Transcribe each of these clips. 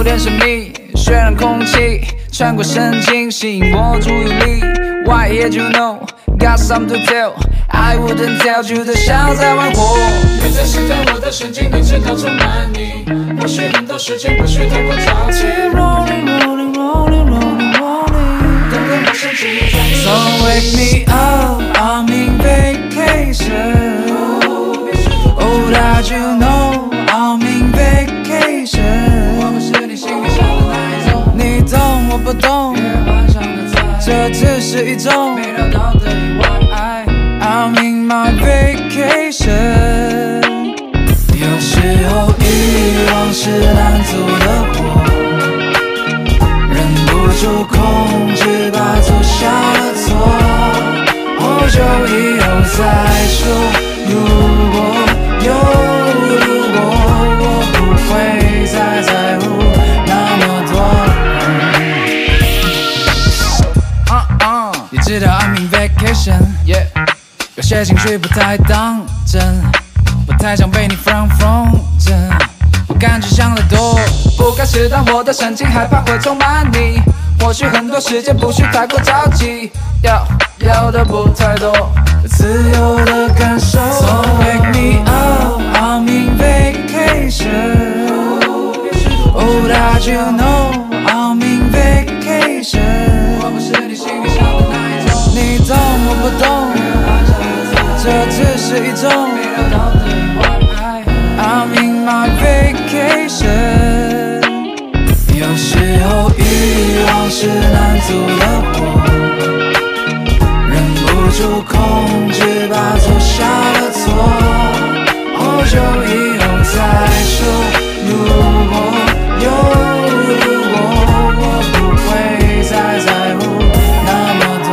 有点神秘，渲染空气，穿过神经，吸引我注意力。Why yet you know? Got something to tell. I wouldn't tell you 的像在玩火。你在试探我的神经，你知道充满你。或许很多事情不需太过着急。Rolling, rolling, rolling, rolling, rolling. 等待陌生记忆在你 So wake me up, I'm in vacation. Oh, that you know, I'm in vacation. 我不是你心里想的那一种，你懂我不懂，别幻想的猜，这只是一种没料到的意外。I'm in my vacation. 有时候遗忘是难做的活，忍不住控制把做下的错，或许以后再说。如果有如果，我不会再在乎那么多。你知道 I'm in vacation, yeah. 有些情绪不太当真，不太想被你放风筝。我感觉想得多，不该试探我的神经，害怕会充满你。或许很多时间不需太过着急，要的不太多，自由的感受。So wake me up, I'm in vacation. Oh, that you know, I'm in vacation. 我不是你心里想的那一种，你懂我不懂，这只是一种没料到的意外。I'm in my vacation. 有时候遗忘是难做的活，忍不住控制把做下的错，或许以后再说。如果有如果，我不会再在乎那么多。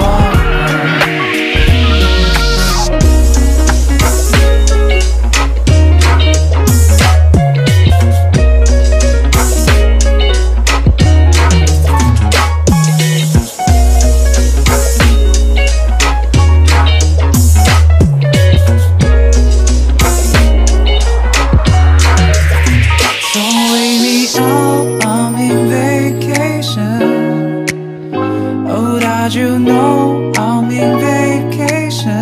You know I'm in vacation.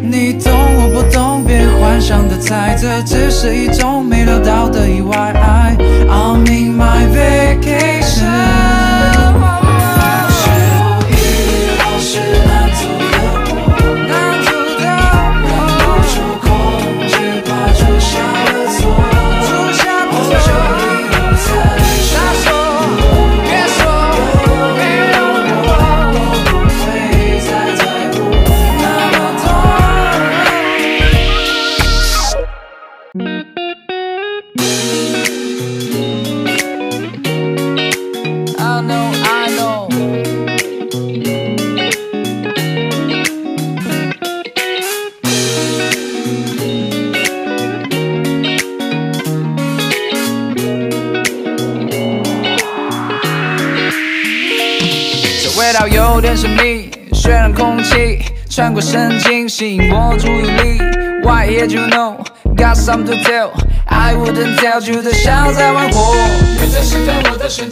你懂我不懂，别幻想的猜，这只是一种没料到的意外。I'm in my vacation. 味道有点神秘，渲染空气，穿过神经，吸引我注意力。Why yet you know? Got something to tell. I wouldn't tell you 的像在玩火。你在试探我的神经。